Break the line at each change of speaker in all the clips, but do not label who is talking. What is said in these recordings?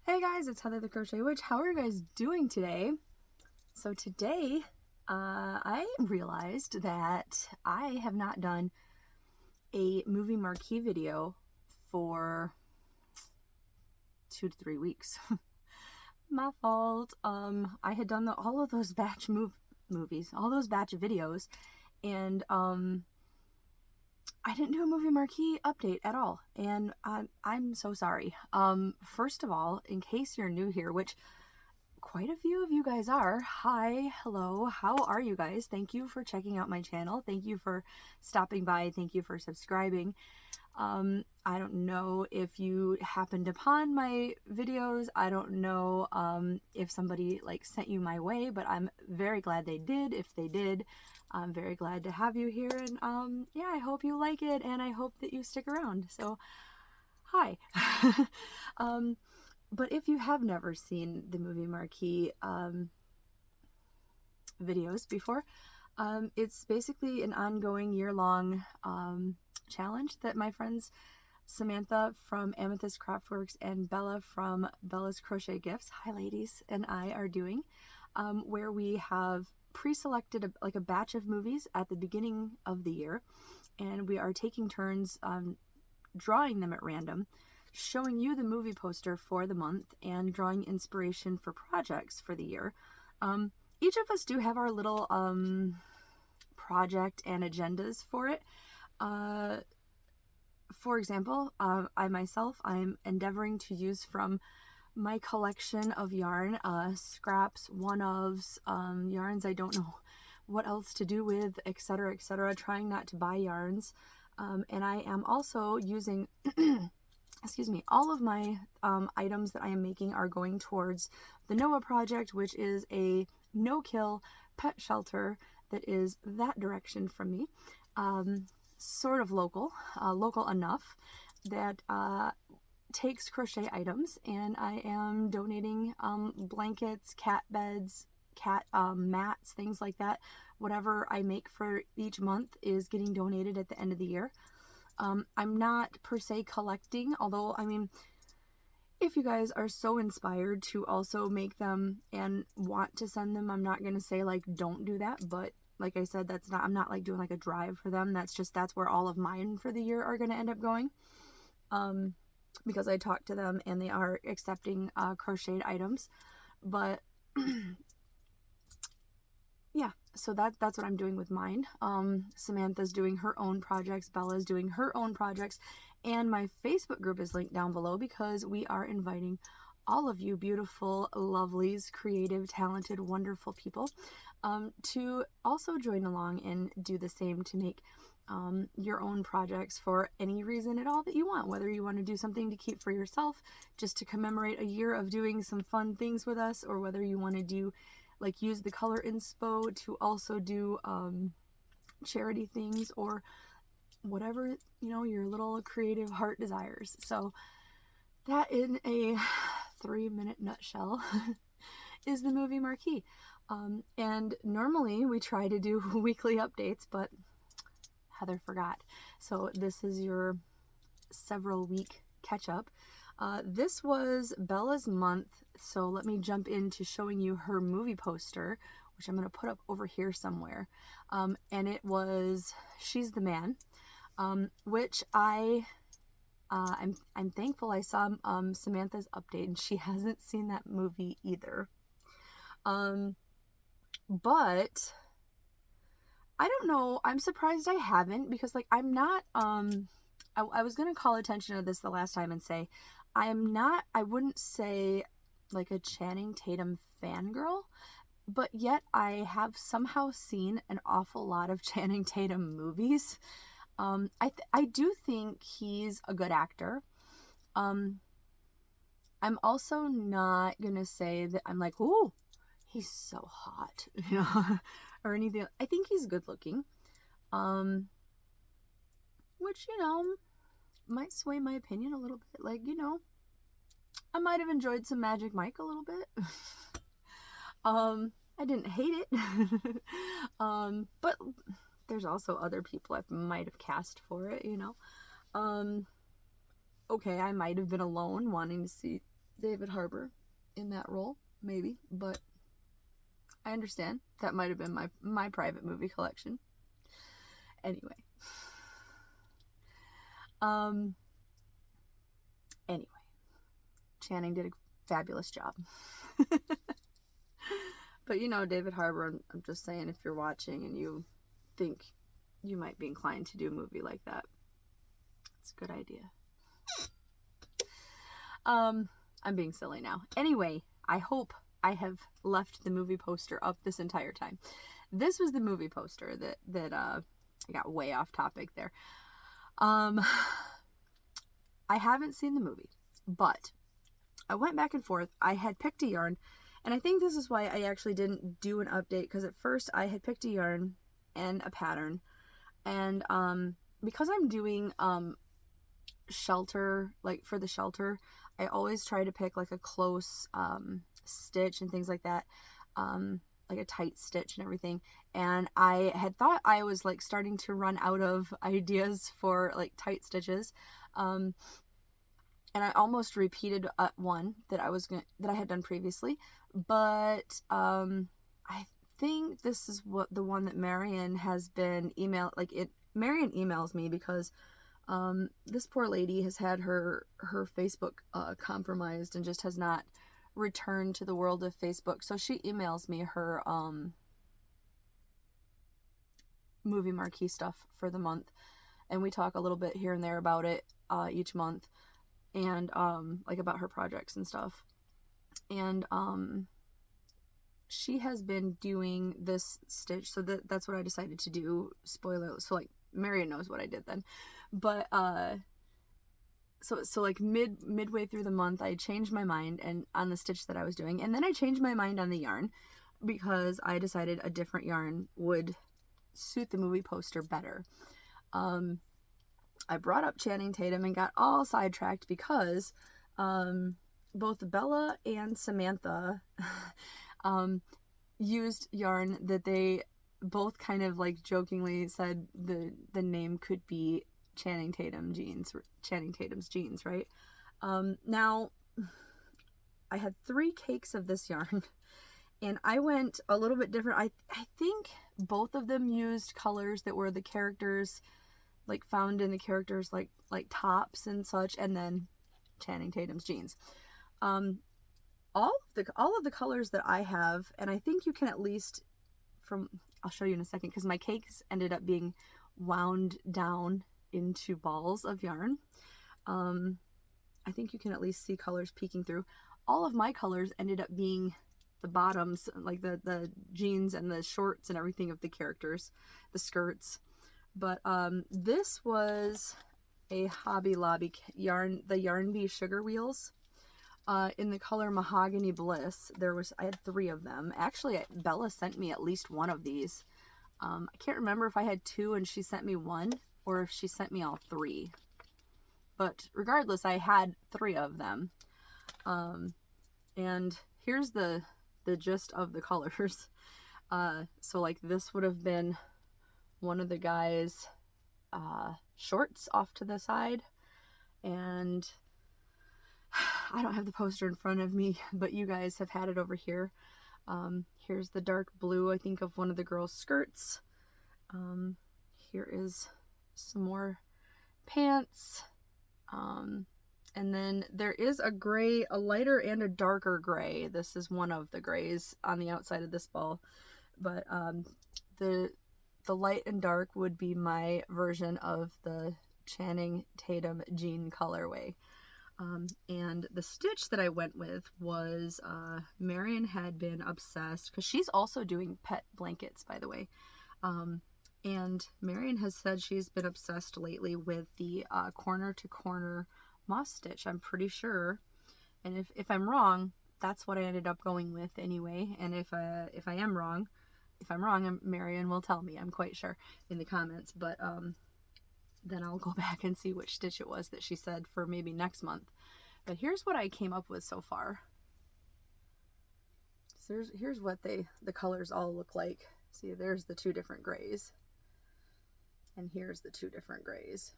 Hey guys, it's Heather the Crochet Witch. How are you guys doing today? So today, I realized that I have not done a movie marquee video for 2 to 3 weeks. My fault. I had done all of those batch movies, all those batch videos, and I didn't do a movie marquee update at all, and I'm so sorry. First of all, in case you're new here, which quite a few of you guys are, hi, hello, how are you guys? Thank you for checking out my channel. Thank you for stopping by. Thank you for subscribing. I don't know if you happened upon my videos. I don't know if somebody sent you my way, but I'm very glad they did. If they did, I'm very glad to have you here, and yeah, I hope you like it, and I hope that you stick around. So hi. But if you have never seen the movie marquee videos before, it's basically an ongoing year-long challenge that my friends Samantha from Amethyst Craftworks and Bella from Bella's Crochet Gifts, hi ladies, and I are doing, where we have pre-selected a batch of movies at the beginning of the year, and we are taking turns drawing them at random, showing you the movie poster for the month, and drawing inspiration for projects for the year. Each of us do have our little project and agendas for it. For example, I'm endeavoring to use from my collection of yarn, scraps, one-ofs, yarns I don't know what else to do with, etc., etc., trying not to buy yarns. And I am also using excuse me, all of my items that I am making are going towards the Noah project, which is a no-kill pet shelter that is that direction from me. Sort of local enough that takes crochet items, and I am donating blankets, cat beds, cat mats, things like that. Whatever I make for each month is getting donated at the end of the year. I'm not per se collecting, although, I mean, if you guys are so inspired to also make them and want to send them, I'm not going to say, don't do that, but like I said, I'm not, doing, a drive for them. That's where all of mine for the year are going to end up going, because I talked to them, and they are accepting crocheted items, but yeah, so that's what I'm doing with mine. Samantha's doing her own projects, Bella's doing her own projects, and my Facebook group is linked down below because we are inviting all of you beautiful, lovelies, creative, talented, wonderful people to also join along and do the same, to make your own projects for any reason at all that you want, whether you want to do something to keep for yourself, just to commemorate a year of doing some fun things with us, or whether you want to do use the color inspo to also do charity things, or whatever, your little creative heart desires. So that, in a 3-minute nutshell, is the movie marquee. And normally we try to do weekly updates, but Heather forgot. So this is your several week catch up. This was Bella's month, so let me jump into showing you her movie poster, which I'm going to put up over here somewhere. And it was She's the Man, which I'm thankful I saw Samantha's update, and she hasn't seen that movie either. But I don't know, I'm surprised I haven't, because I'm not, I was going to call attention to this the last time and say, I wouldn't say a Channing Tatum fangirl, but yet I have somehow seen an awful lot of Channing Tatum movies. I do think he's a good actor. I'm also not going to say that I'm ooh, he's so hot, or anything. I think he's good looking. Which, might sway my opinion a little bit. I might have enjoyed some Magic Mike a little bit. I didn't hate it. But there's also other people I might have cast for it, okay, I might have been alone wanting to see David Harbour in that role, maybe, but I understand. That might have been my private movie collection. Anyway. Anyway. Channing did a fabulous job. But you know, David Harbour, I'm just saying, if you're watching and you think you might be inclined to do a movie like that, it's a good idea. I'm being silly now. Anyway, I hope I have left the movie poster up this entire time. This was the movie poster that I got way off topic there. I haven't seen the movie, but I went back and forth. I had picked a yarn, and I think this is why I actually didn't do an update, because at first I had picked a yarn and a pattern, and because I'm doing shelter, like for the shelter, I always try to pick like a close stitch and things like that, like a tight stitch and everything. And I had thought I was like starting to run out of ideas for like tight stitches, and I almost repeated one that I had done previously, but I think this is the one that Marion has been Marion emails me because this poor lady has had her Facebook compromised and just has not returned to the world of Facebook. So she emails me her movie Marquee stuff for the month, and we talk a little bit here and there about it each month, and like about her projects and stuff. And she has been doing this stitch, so that's what I decided to do. Spoiler, so like Marion knows what I did then. But so like midway through the month, I changed my mind and on the stitch that I was doing, and then I changed my mind on the yarn because I decided a different yarn would suit the movie poster better. I brought up Channing Tatum and got all sidetracked because both Bella and Samantha used yarn that they both kind of like jokingly said the name could be Channing Tatum's jeans, right? Now, I had 3 cakes of this yarn, and I went a little bit different. I think both of them used colors that were the characters, like found in the characters like tops and such, and then Channing Tatum's jeans. All of the colors that I have, and I think you can at least I'll show you in a second, because my cakes ended up being wound down into balls of yarn. I think you can at least see colors peeking through. All of my colors ended up being the bottoms, like the jeans and the shorts and everything of the characters, the skirts. But this was a Hobby Lobby yarn, the Yarn Bee Sugar Wheels, in the color Mahogany Bliss. I had 3 of them. Actually, Bella sent me at least one of these. I can't remember if I had 2 and she sent me 1, or if she sent me all 3. But regardless, I had 3 of them. And here's the gist of the colors. So like this would have been one of the guys' shorts off to the side, and I don't have the poster in front of me, but you guys have had it over here. Here's the dark blue, I think, of one of the girls' skirts. Here is some more pants. And then there is a gray, a lighter and a darker gray. This is one of the grays on the outside of this ball. But the light and dark would be my version of the Channing Tatum jean colorway. And the stitch that I went with was, Marion had been obsessed, because she's also doing pet blankets, by the way. And Marion has said she's been obsessed lately with the corner to corner moss stitch, I'm pretty sure. And if I'm wrong, that's what I ended up going with anyway. And if I am wrong, Marion will tell me, I'm quite sure, in the comments. But then I'll go back and see which stitch it was that she said for maybe next month. But here's what I came up with so far. So here's what the colors all look like. See, there's the 2 different grays. And here's the 2 different grays.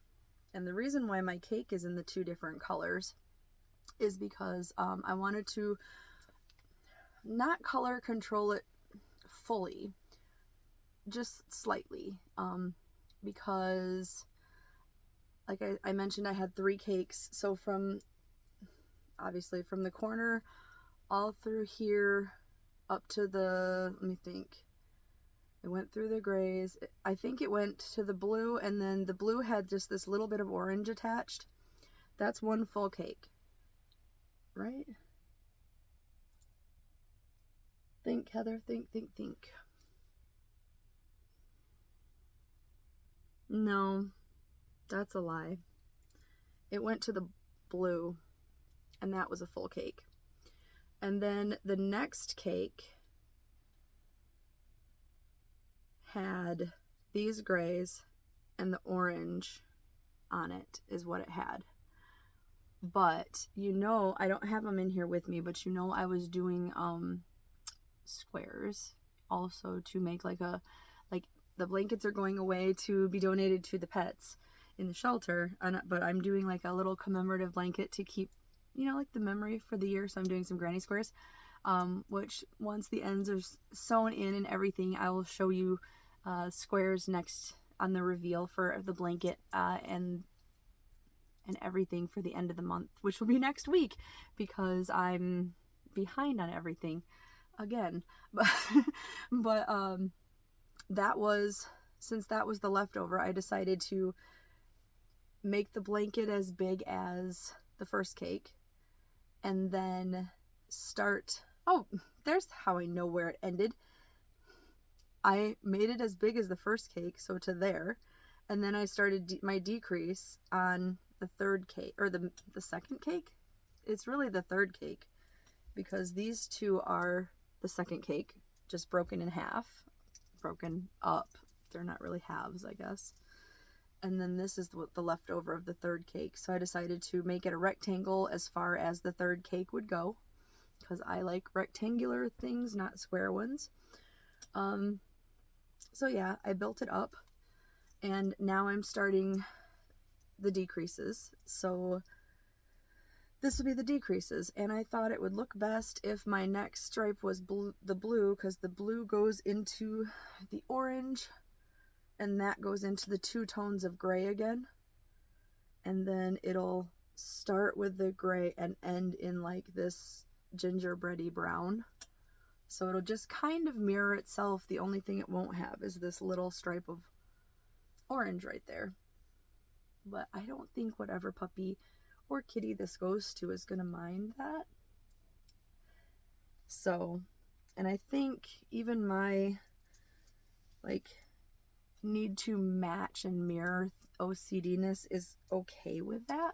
And the reason why my cake is in the 2 different colors is because I wanted to not color control it fully, just slightly, because like I mentioned, I had 3 cakes. So obviously from the corner all through here up to let me think, it went through the grays. I think it went to the blue, and then the blue had just this little bit of orange attached. That's 1 full cake, right? Think, Heather, think. No, that's a lie. It went to the blue, and that was a full cake. And then the next cake had these grays, and the orange on it is what it had. But I don't have them in here with me, but I was doing squares also to make like the blankets are going away to be donated to the pets in the shelter, but I'm doing like a little commemorative blanket to keep like the memory for the year. So I'm doing some granny squares, which once the ends are sewn in and everything, I will show you squares next on the reveal for the blanket and everything for the end of the month, which will be next week because I'm behind on everything again. But since that was the leftover, I decided to make the blanket as big as the first cake, and then there's how I know where it ended. I made it as big as the first cake, so to there, and then I started my decrease on the third cake, or the second cake. It's really the third cake, because these 2 are the second cake, just broken in half, broken up. They're not really halves, I guess. And then this is the leftover of the third cake. So I decided to make it a rectangle as far as the third cake would go, because I like rectangular things, not square ones. So yeah, I built it up, and now I'm starting the decreases. So this will be the decreases, and I thought it would look best if my next stripe was the blue, because the blue goes into the orange, and that goes into the 2 tones of gray again, and then it'll start with the gray and end in like this gingerbready brown. So it'll just kind of mirror itself. The only thing it won't have is this little stripe of orange right there. But I don't think whatever puppy or kitty this goes to is going to mind that. So, and I think even my need to match and mirror OCD-ness is okay with that.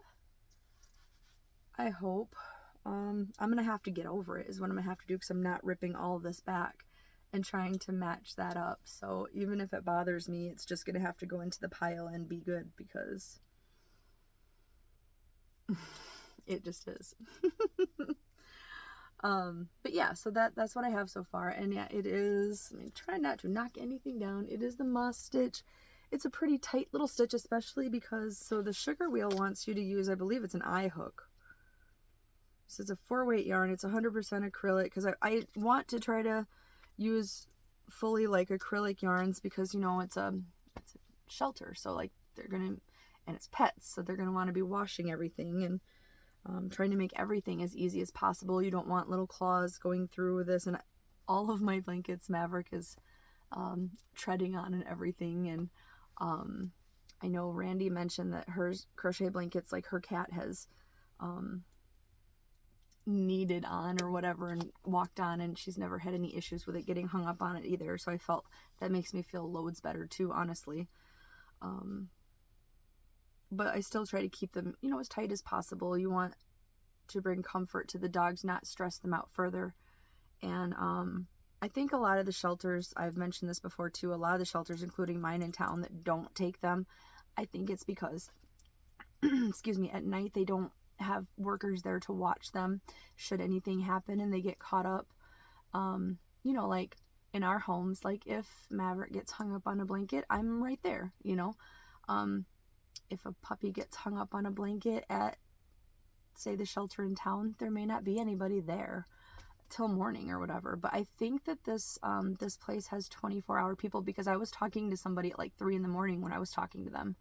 I hope. I'm going to have to get over it is what I'm going to have to do, because I'm not ripping all of this back and trying to match that up. So even if it bothers me, it's just going to have to go into the pile and be good, because it just is. But yeah, so that's what I have so far. And yeah, it is, try not to knock anything down. It is the moss stitch. It's a pretty tight little stitch, especially because, so the sugar wheel wants you to use, I believe it's an eye hook. So it's a 4-weight yarn. It's 100% acrylic, because I want to try to use fully like acrylic yarns, because it's a shelter, so like and it's pets, so they're gonna want to be washing everything, and trying to make everything as easy as possible. You don't want little claws going through this, and all of my blankets Maverick is treading on and everything. And I know Randy mentioned that her crochet blankets, like her cat has kneaded on or whatever and walked on, and she's never had any issues with it getting hung up on it either. So I felt that makes me feel loads better too, honestly. But I still try to keep them, as tight as possible. You want to bring comfort to the dogs, not stress them out further. And I think a lot of the shelters, I've mentioned this before too, a lot of the shelters, including mine in town, that don't take them, I think it's because excuse me, at night they don't have workers there to watch them should anything happen and they get caught up. Like in our homes, like if Maverick gets hung up on a blanket, I'm right there. If a puppy gets hung up on a blanket at say the shelter in town, there may not be anybody there till morning or whatever. But I think that this this place has 24-hour people, because I was talking to somebody at like 3 in the morning when I was talking to them.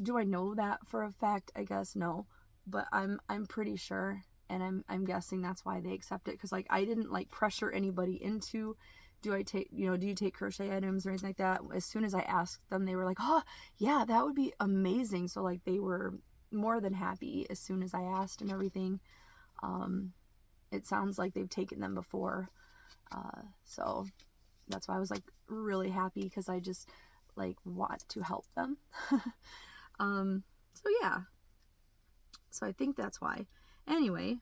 Do I know that for a fact? I guess no, but I'm pretty sure, and I'm guessing that's why they accept it, because like I didn't like pressure anybody into, do I take, you know, do you take crochet items or anything like that. As soon as I asked them, they were like, oh yeah, that would be amazing. So like they were more than happy as soon as I asked and everything. It sounds like they've taken them before, so that's why I was like really happy, because I just like want to help them. So yeah, so I think that's why. Anyway,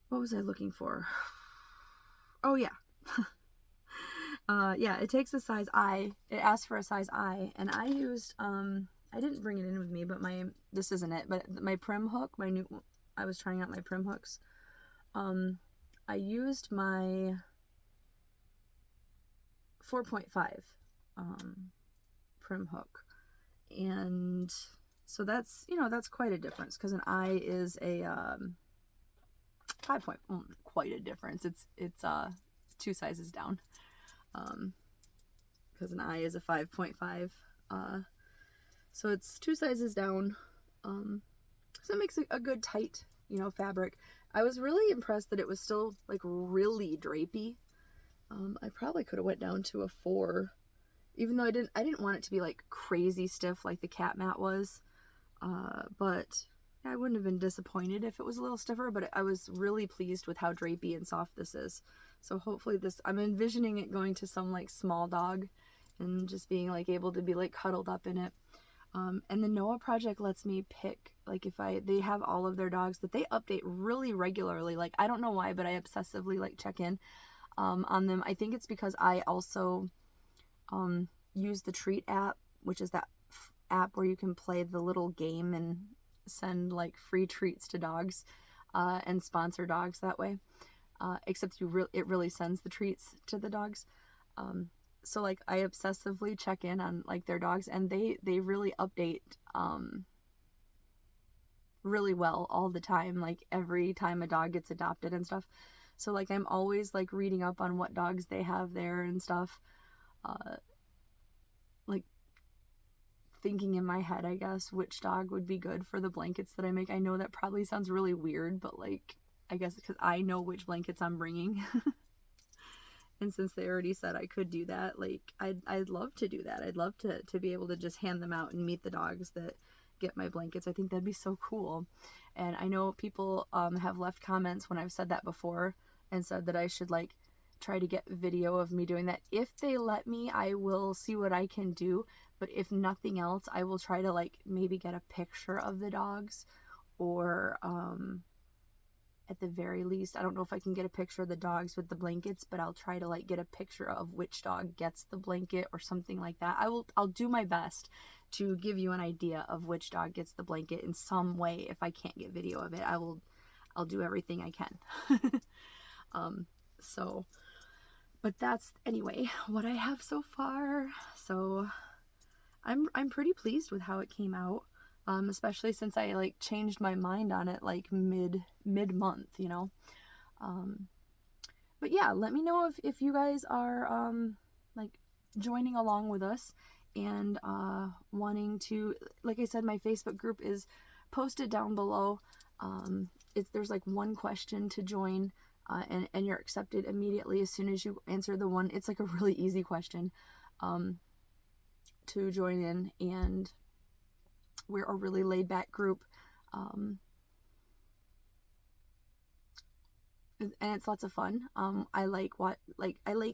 what was I looking for? Oh yeah. Yeah, it takes a size I. It asks for a size I, and I used I didn't bring it in with me, but this isn't it, but my prim hook, I was trying out my prim hooks. I used my 4.5 prim hook, and so that's, you know, that's quite a difference, because an I is a 5 point, quite a difference. It's 2 sizes down, because an I is a 5.5, so it's 2 sizes down, so it makes a good tight, you know, fabric. I was really impressed that it was still like really drapey. I probably could have went down to a 4, even though I didn't want it to be like crazy stiff like the cat mat was, but I wouldn't have been disappointed if it was a little stiffer. But I was really pleased with how drapey and soft this is. So hopefully I'm envisioning it going to some like small dog and just being like able to be like cuddled up in it. And the Noah project lets me pick, like, they have all of their dogs that they update really regularly. Like, I don't know why, but I obsessively like check in on them. I think it's because I also use the Treat app, which is that app where you can play the little game and send like free treats to dogs, and sponsor dogs that way. Except it really sends the treats to the dogs. So like I obsessively check in on like their dogs, and they really update really well all the time, like every time a dog gets adopted and stuff. So like I'm always like reading up on what dogs they have there and stuff, like thinking in my head, I guess, which dog would be good for the blankets that I make. I know that probably sounds really weird, but like I guess because I know which blankets I'm bringing. And since they already said I could do that, like I'd love to do that. I'd love to be able to just hand them out and meet the dogs that get my blankets. I think that'd be so cool. And I know people have left comments when I've said that before and said that I should like try to get video of me doing that. If they let me, I will see what I can do. But if nothing else, I will try to like maybe get a picture of the dogs, or at the very least, I don't know if I can get a picture of the dogs with the blankets, but I'll try to like get a picture of which dog gets the blanket or something like that. I'll do my best to give you an idea of which dog gets the blanket in some way. If I can't get video of it, I'll do everything I can. So, but that's anyway what I have so far. So I'm pretty pleased with how it came out. Especially since I like changed my mind on it like mid-month, you know. But yeah, let me know if you guys are like joining along with us and wanting to, like I said, my Facebook group is posted down below. There's like one question to join, and you're accepted immediately as soon as you answer the one. It's like a really easy question to join in, and we're a really laid back group, and it's lots of fun. I like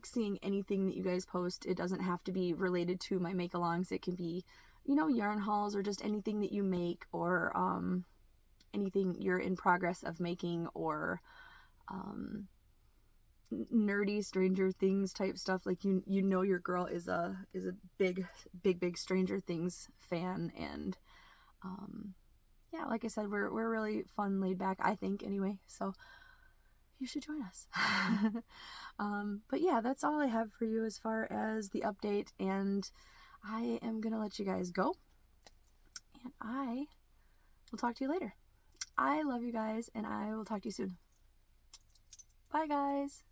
seeing anything that you guys post. It doesn't have to be related to my make-alongs. It can be, you know, yarn hauls or just anything that you make, or anything you're in progress of making, or nerdy Stranger Things type stuff. Like you know your girl is a big Stranger Things fan, and yeah, like I said, we're really fun, laid back, I think, anyway, so you should join us. But yeah, that's all I have for you as far as the update, and I am gonna let you guys go. And I will talk to you later. I love you guys, and I will talk to you soon. Bye, guys.